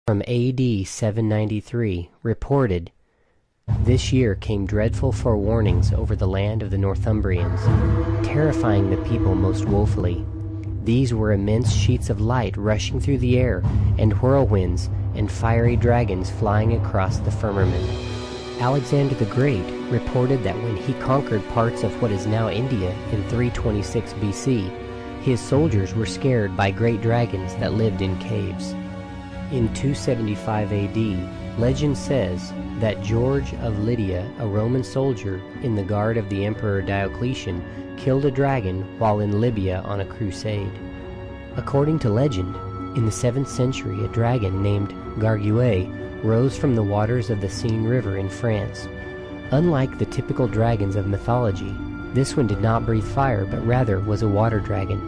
from AD 793 reported, "This year came dreadful forewarnings over the land of the Northumbrians, terrifying the people most woefully. These were immense sheets of light rushing through the air, and whirlwinds, and fiery dragons flying across the firmament." Alexander the Great reported that when he conquered parts of what is now India in 326 BC, his soldiers were scared by great dragons that lived in caves. In 275 AD, legend says that George of Lydia, a Roman soldier in the guard of the Emperor Diocletian, killed a dragon while in Libya on a crusade. According to legend, in the 7th century a dragon named Garguet rose from the waters of the Seine River in France. Unlike the typical dragons of mythology, this one did not breathe fire but rather was a water dragon.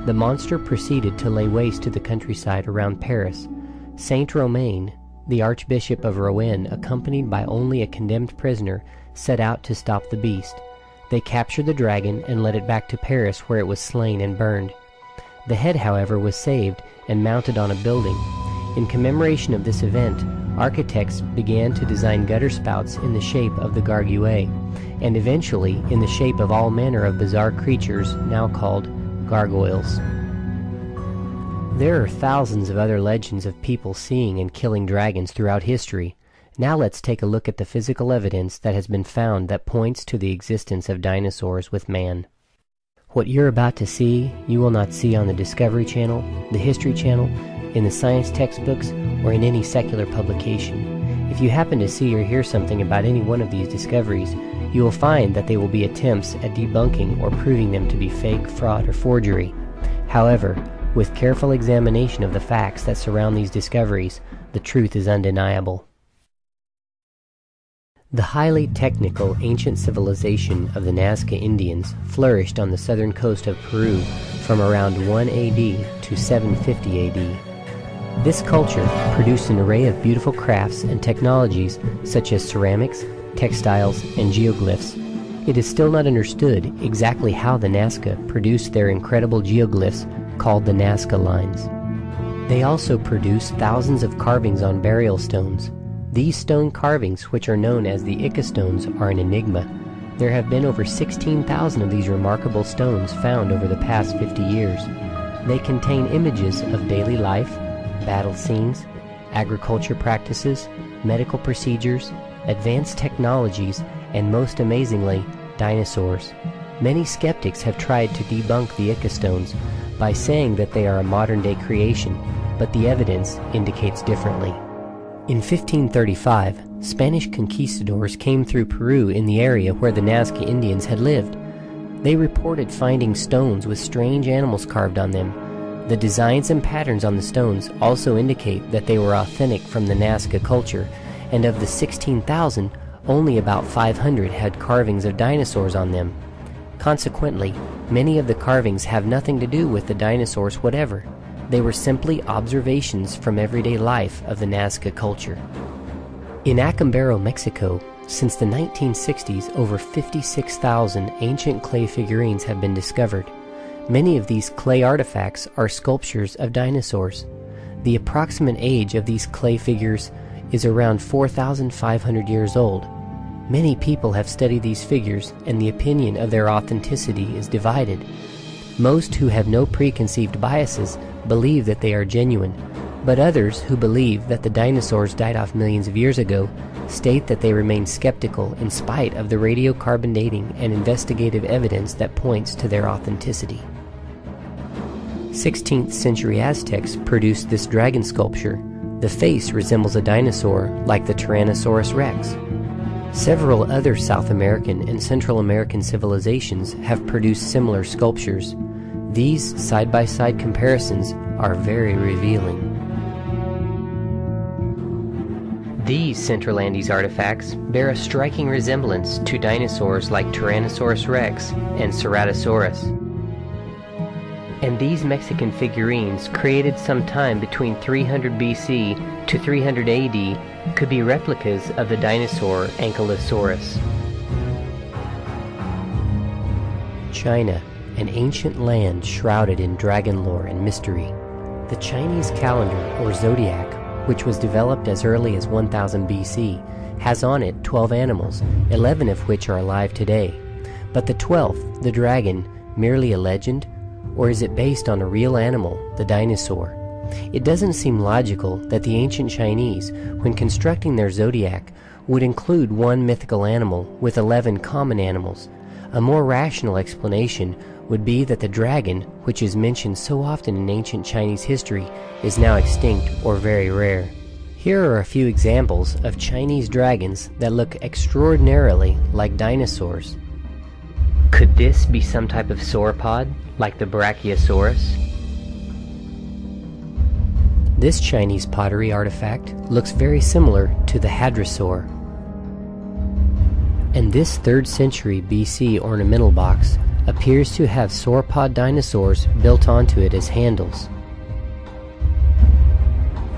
The monster proceeded to lay waste to the countryside around Paris. Saint Romain, the Archbishop of Rouen, accompanied by only a condemned prisoner, set out to stop the beast. They captured the dragon and led it back to Paris, where it was slain and burned. The head, however, was saved and mounted on a building. In commemoration of this event, architects began to design gutter spouts in the shape of the Garguet, and eventually in the shape of all manner of bizarre creatures now called gargoyles. There are thousands of other legends of people seeing and killing dragons throughout history. Now let's take a look at the physical evidence that has been found that points to the existence of dinosaurs with man. What you're about to see, you will not see on the Discovery Channel, the History Channel, in the science textbooks, or in any secular publication. If you happen to see or hear something about any one of these discoveries, you will find that they will be attempts at debunking or proving them to be fake, fraud, or forgery. However, with careful examination of the facts that surround these discoveries, the truth is undeniable. The highly technical ancient civilization of the Nazca Indians flourished on the southern coast of Peru from around 1 AD to 750 AD. This culture produced an array of beautiful crafts and technologies such as ceramics, textiles, and geoglyphs. It is still not understood exactly how the Nazca produced their incredible geoglyphs called the Nazca lines. They also produced thousands of carvings on burial stones. These stone carvings, which are known as the Ica stones, are an enigma. There have been over 16,000 of these remarkable stones found over the past 50 years. They contain images of daily life, battle scenes, agriculture practices, medical procedures, advanced technologies, and most amazingly, dinosaurs. Many skeptics have tried to debunk the Ica stones by saying that they are a modern-day creation, but the evidence indicates differently. In 1535, Spanish conquistadors came through Peru in the area where the Nazca Indians had lived. They reported finding stones with strange animals carved on them. The designs and patterns on the stones also indicate that they were authentic from the Nazca culture, and of the 16,000, only about 500 had carvings of dinosaurs on them. Consequently, many of the carvings have nothing to do with the dinosaurs whatever. They were simply observations from everyday life of the Nazca culture. In Acambaro, Mexico, since the 1960s, over 56,000 ancient clay figurines have been discovered. Many of these clay artifacts are sculptures of dinosaurs. The approximate age of these clay figures is around 4,500 years old. Many people have studied these figures, and the opinion of their authenticity is divided. Most who have no preconceived biases believe that they are genuine, but others who believe that the dinosaurs died off millions of years ago state that they remain skeptical in spite of the radiocarbon dating and investigative evidence that points to their authenticity. 16th century Aztecs produced this dragon sculpture. The face resembles a dinosaur like the Tyrannosaurus rex. Several other South American and Central American civilizations have produced similar sculptures. These side-by-side comparisons are very revealing. These Central Andes artifacts bear a striking resemblance to dinosaurs like Tyrannosaurus rex and Ceratosaurus. And these Mexican figurines, created sometime between 300 BC to 300 AD, could be replicas of the dinosaur Ankylosaurus. China, an ancient land shrouded in dragon lore and mystery. The Chinese calendar, or zodiac, which was developed as early as 1000 BC, has on it 12 animals, 11 of which are alive today. But the 12th, the dragon, merely a legend? Or is it based on a real animal, the dinosaur? It doesn't seem logical that the ancient Chinese, when constructing their zodiac, would include one mythical animal with 11 common animals. A more rational explanation would be that the dragon, which is mentioned so often in ancient Chinese history, is now extinct or very rare. Here are a few examples of Chinese dragons that look extraordinarily like dinosaurs. Could this be some type of sauropod, like the Brachiosaurus? This Chinese pottery artifact looks very similar to the hadrosaur. And this 3rd century BC ornamental box appears to have sauropod dinosaurs built onto it as handles.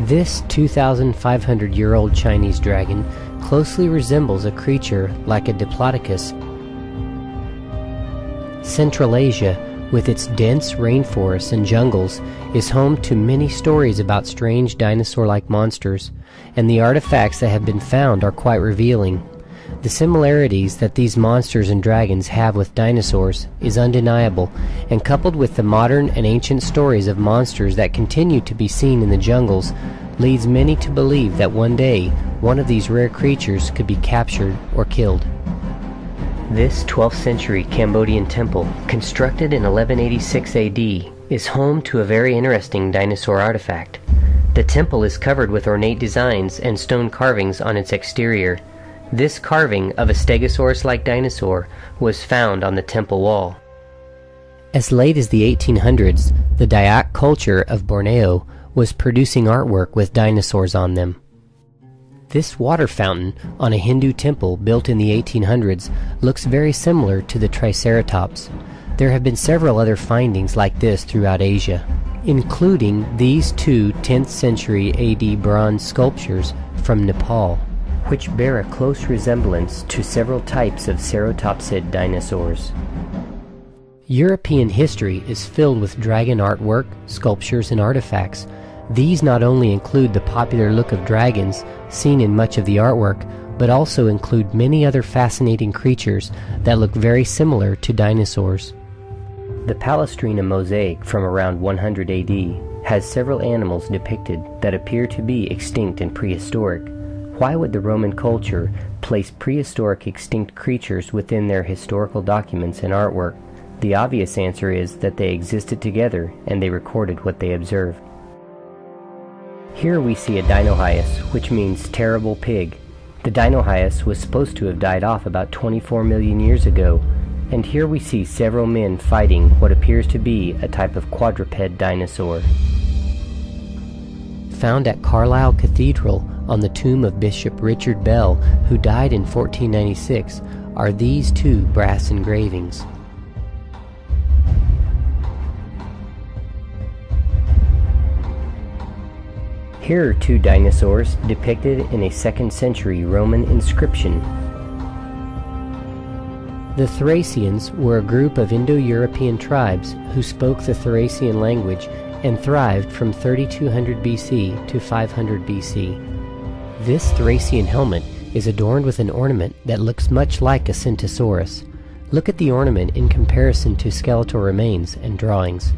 This 2,500-year-old Chinese dragon closely resembles a creature like a Diplodocus. Central Asia, with its dense rainforests and jungles, is home to many stories about strange dinosaur-like monsters, and the artifacts that have been found are quite revealing. The similarities that these monsters and dragons have with dinosaurs is undeniable, and coupled with the modern and ancient stories of monsters that continue to be seen in the jungles, leads many to believe that one day one of these rare creatures could be captured or killed. This 12th century Cambodian temple, constructed in 1186 AD, is home to a very interesting dinosaur artifact. The temple is covered with ornate designs and stone carvings on its exterior. This carving of a Stegosaurus-like dinosaur was found on the temple wall. As late as the 1800s, the Dayak culture of Borneo was producing artwork with dinosaurs on them. This water fountain on a Hindu temple built in the 1800s looks very similar to the Triceratops. There have been several other findings like this throughout Asia, including these 2 10th century AD bronze sculptures from Nepal, which bear a close resemblance to several types of ceratopsid dinosaurs. European history is filled with dragon artwork, sculptures, and artifacts. These not only include the popular look of dragons seen in much of the artwork, but also include many other fascinating creatures that look very similar to dinosaurs. The Palestrina mosaic from around 100 AD has several animals depicted that appear to be extinct and prehistoric. Why would the Roman culture place prehistoric extinct creatures within their historical documents and artwork? The obvious answer is that they existed together and they recorded what they observed. Here we see a dinohyus, which means terrible pig. The dinohyus was supposed to have died off about 24 million years ago, and here we see several men fighting what appears to be a type of quadruped dinosaur. Found at Carlisle Cathedral on the tomb of Bishop Richard Bell, who died in 1496, are these 2 brass engravings. Here are 2 dinosaurs depicted in a 2nd century Roman inscription. The Thracians were a group of Indo-European tribes who spoke the Thracian language and thrived from 3200 BC to 500 BC. This Thracian helmet is adorned with an ornament that looks much like a Centosaurus. Look at the ornament in comparison to skeletal remains and drawings.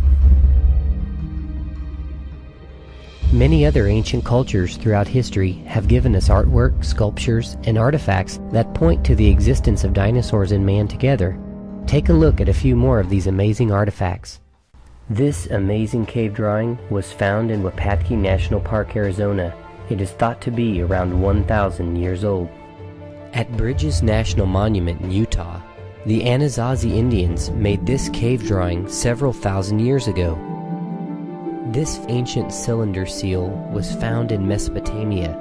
Many other ancient cultures throughout history have given us artwork, sculptures, and artifacts that point to the existence of dinosaurs and man together. Take a look at a few more of these amazing artifacts. This amazing cave drawing was found in Wapatki National Park, Arizona. It is thought to be around 1,000 years old. At Bridges National Monument in Utah, the Anasazi Indians made this cave drawing several thousand years ago. This ancient cylinder seal was found in Mesopotamia.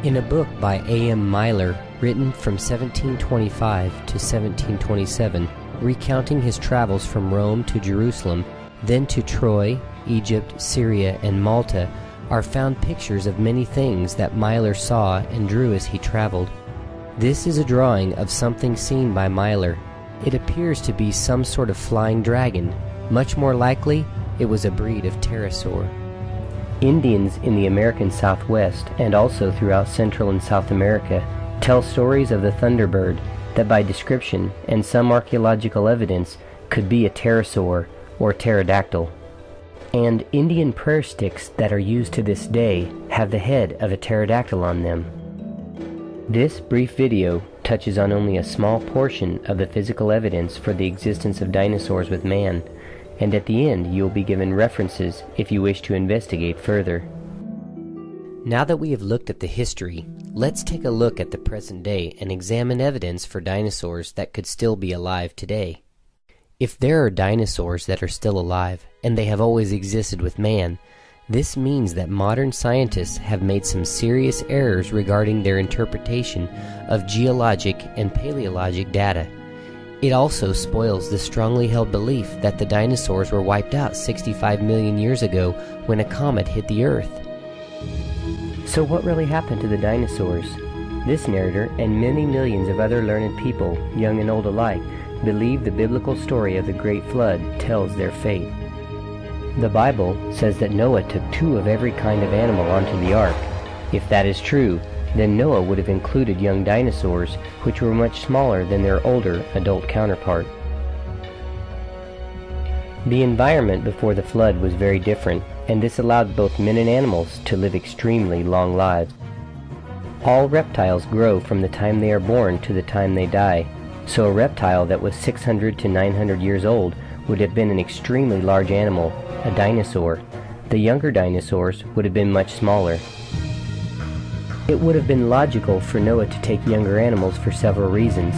In a book by A.M. Myler, written from 1725 to 1727, recounting his travels from Rome to Jerusalem, then to Troy, Egypt, Syria, and Malta, are found pictures of many things that Myler saw and drew as he traveled. This is a drawing of something seen by Myler. it appears to be some sort of flying dragon. Much more likely, it was a breed of pterosaur. Indians in the American Southwest and also throughout Central and South America tell stories of the thunderbird that by description and some archaeological evidence could be a pterosaur or pterodactyl. And Indian prayer sticks that are used to this day have the head of a pterodactyl on them. This brief video touches on only a small portion of the physical evidence for the existence of dinosaurs with man, and at the end you will be given references if you wish to investigate further. Now that we have looked at the history, let's take a look at the present day and examine evidence for dinosaurs that could still be alive today. If there are dinosaurs that are still alive, and they have always existed with man, this means that modern scientists have made some serious errors regarding their interpretation of geologic and paleologic data. It also spoils the strongly held belief that the dinosaurs were wiped out 65 million years ago when a comet hit the Earth. So what really happened to the dinosaurs? This narrator and many millions of other learned people, young and old alike, believe the biblical story of the Great Flood tells their fate. The Bible says that Noah took 2 of every kind of animal onto the ark. If that is true, then Noah would have included young dinosaurs, which were much smaller than their older adult counterpart. The environment before the flood was very different, and this allowed both men and animals to live extremely long lives. All reptiles grow from the time they are born to the time they die, so a reptile that was 600 to 900 years old would have been an extremely large animal, a dinosaur. The younger dinosaurs would have been much smaller. It would have been logical for Noah to take younger animals for several reasons.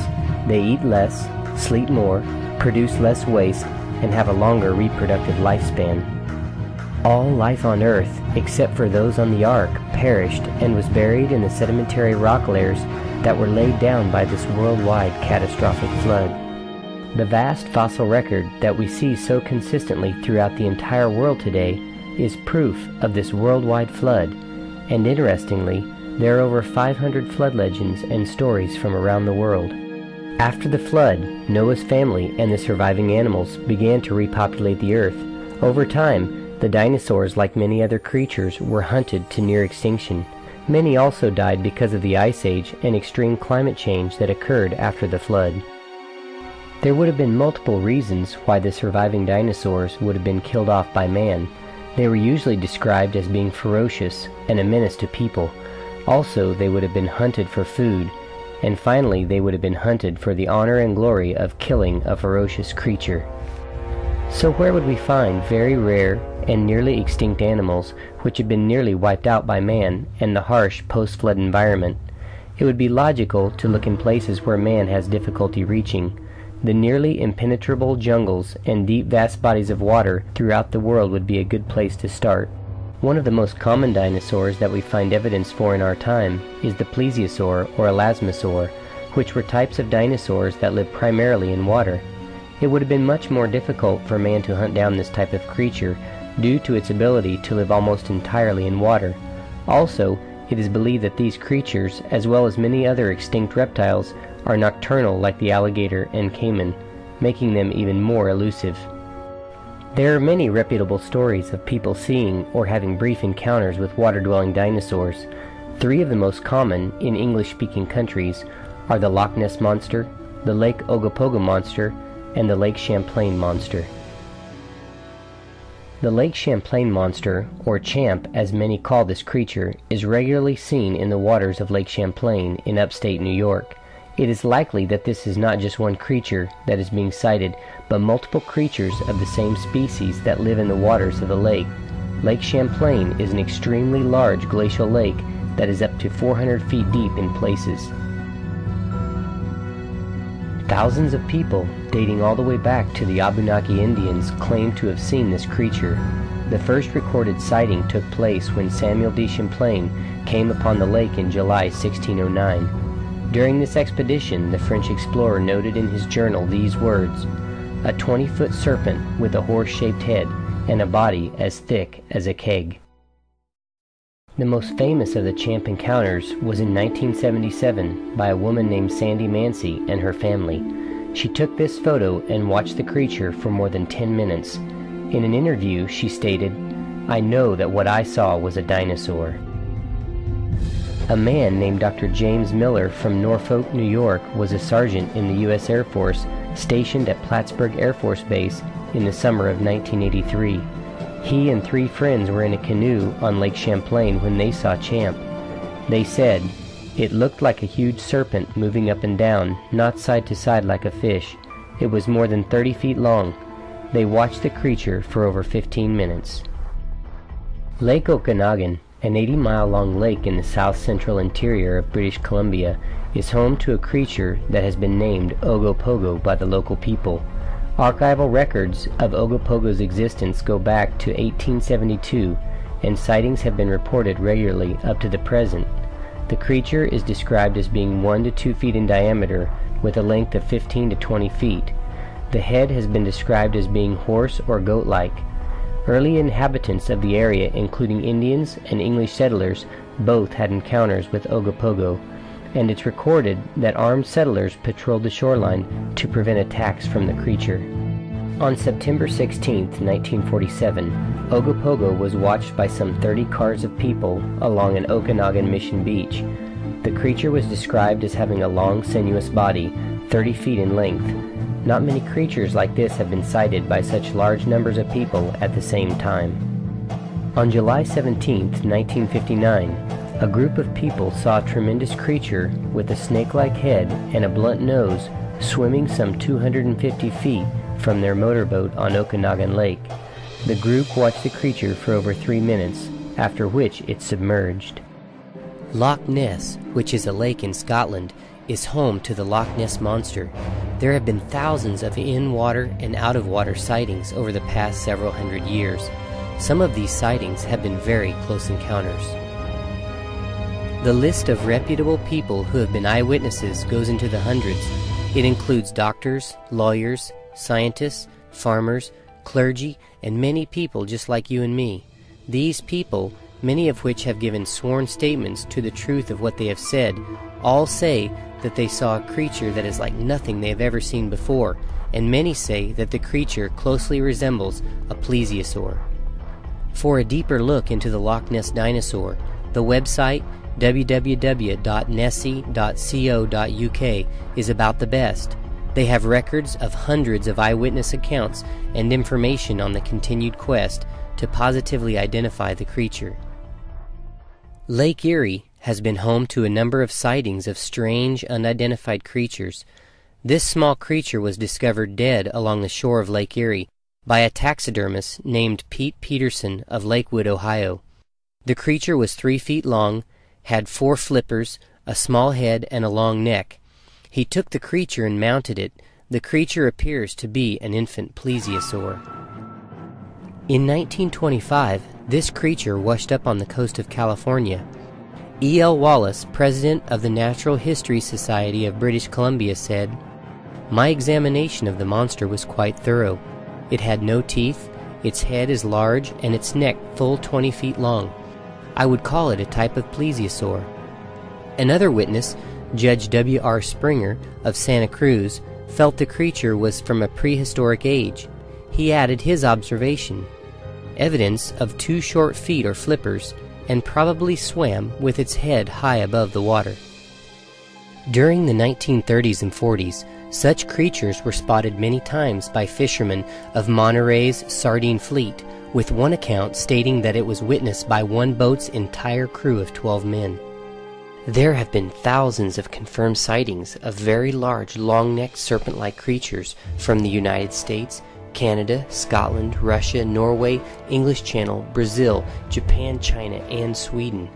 They eat less, sleep more, produce less waste, and have a longer reproductive lifespan. All life on Earth, except for those on the ark, perished and was buried in the sedimentary rock layers that were laid down by this worldwide catastrophic flood. The vast fossil record that we see so consistently throughout the entire world today is proof of this worldwide flood, and interestingly, there are over 500 flood legends and stories from around the world. After the flood, Noah's family and the surviving animals began to repopulate the earth. Over time, the dinosaurs, like many other creatures, were hunted to near extinction. Many also died because of the Ice Age and extreme climate change that occurred after the flood. There would have been multiple reasons why the surviving dinosaurs would have been killed off by man. They were usually described as being ferocious and a menace to people. Also, they would have been hunted for food. And finally, they would have been hunted for the honor and glory of killing a ferocious creature. So where would we find very rare and nearly extinct animals which had been nearly wiped out by man and the harsh post-flood environment? It would be logical to look in places where man has difficulty reaching. The nearly impenetrable jungles and deep vast bodies of water throughout the world would be a good place to start. One of the most common dinosaurs that we find evidence for in our time is the plesiosaur or elasmosaur, which were types of dinosaurs that lived primarily in water. It would have been much more difficult for man to hunt down this type of creature due to its ability to live almost entirely in water. Also, it is believed that these creatures, as well as many other extinct reptiles, are nocturnal like the alligator and caiman, making them even more elusive. There are many reputable stories of people seeing or having brief encounters with water-dwelling dinosaurs. 3 of the most common in English-speaking countries are the Loch Ness Monster, the Lake Ogopogo Monster, and the Lake Champlain Monster. The Lake Champlain Monster, or Champ as many call this creature, is regularly seen in the waters of Lake Champlain in upstate New York. It is likely that this is not just one creature that is being sighted, but multiple creatures of the same species that live in the waters of the lake. Lake Champlain is an extremely large glacial lake that is up to 400 feet deep in places. Thousands of people, dating all the way back to the Abenaki Indians, claim to have seen this creature. The first recorded sighting took place when Samuel de Champlain came upon the lake in July 1609. During this expedition, the French explorer noted in his journal these words: "A 20-foot serpent with a horse-shaped head and a body as thick as a keg." The most famous of the Champ encounters was in 1977 by a woman named Sandy Mancy and her family. She took this photo and watched the creature for more than 10 minutes. In an interview, she stated, "I know that what I saw was a dinosaur." A man named Dr. James Miller from Norfolk, New York, was a sergeant in the U.S. Air Force stationed at Plattsburgh Air Force Base in the summer of 1983. He and 3 friends were in a canoe on Lake Champlain when they saw Champ. They said, "It looked like a huge serpent moving up and down, not side to side like a fish. It was more than 30 feet long." They watched the creature for over 15 minutes. Lake Okanagan, an 80-mile-long lake in the south-central interior of British Columbia, is home to a creature that has been named Ogopogo by the local people. Archival records of Ogopogo's existence go back to 1872, and sightings have been reported regularly up to the present. The creature is described as being 1 to 2 feet in diameter, with a length of 15 to 20 feet. The head has been described as being horse or goat-like. Early inhabitants of the area, including Indians and English settlers, both had encounters with Ogopogo, and it's recorded that armed settlers patrolled the shoreline to prevent attacks from the creature. On September 16, 1947, Ogopogo was watched by some 30 cars of people along an Okanagan Mission beach. The creature was described as having a long, sinuous body, 30 feet in length. Not many creatures like this have been sighted by such large numbers of people at the same time. On July 17, 1959, a group of people saw a tremendous creature with a snake-like head and a blunt nose swimming some 250 feet from their motorboat on Okanagan Lake. The group watched the creature for over 3 minutes, after which it submerged. Loch Ness, which is a lake in Scotland, is home to the Loch Ness Monster. There have been thousands of in-water and out-of-water sightings over the past several hundred years. Some of these sightings have been very close encounters. The list of reputable people who have been eyewitnesses goes into the hundreds. It includes doctors, lawyers, scientists, farmers, clergy, and many people just like you and me. These people, many of which have given sworn statements to the truth of what they have said, all say that they saw a creature that is like nothing they have ever seen before, and many say that the creature closely resembles a plesiosaur. For a deeper look into the Loch Ness dinosaur, the website www.nessie.co.uk is about the best. They have records of hundreds of eyewitness accounts and information on the continued quest to positively identify the creature. Lake Erie has been home to a number of sightings of strange, unidentified creatures. This small creature was discovered dead along the shore of Lake Erie by a taxidermist named Pete Peterson of Lakewood, Ohio. The creature was 3 feet long, had 4 flippers, a small head, and a long neck. He took the creature and mounted it. The creature appears to be an infant plesiosaur. In 1925, this creature washed up on the coast of California. E.L. Wallace, president of the Natural History Society of British Columbia, said, "My examination of the monster was quite thorough. It had no teeth, its head is large, and its neck full 20 feet long. I would call it a type of plesiosaur." Another witness, Judge W.R. Springer of Santa Cruz, felt the creature was from a prehistoric age. He added his observation: evidence of 2 short feet or flippers, and probably swam with its head high above the water. During the 1930s and 40s, such creatures were spotted many times by fishermen of Monterey's sardine fleet, with one account stating that it was witnessed by one boat's entire crew of 12 men. There have been thousands of confirmed sightings of very large, long-necked serpent-like creatures from the United States, Canada, Scotland, Russia, Norway, English Channel, Brazil, Japan, China, and Sweden.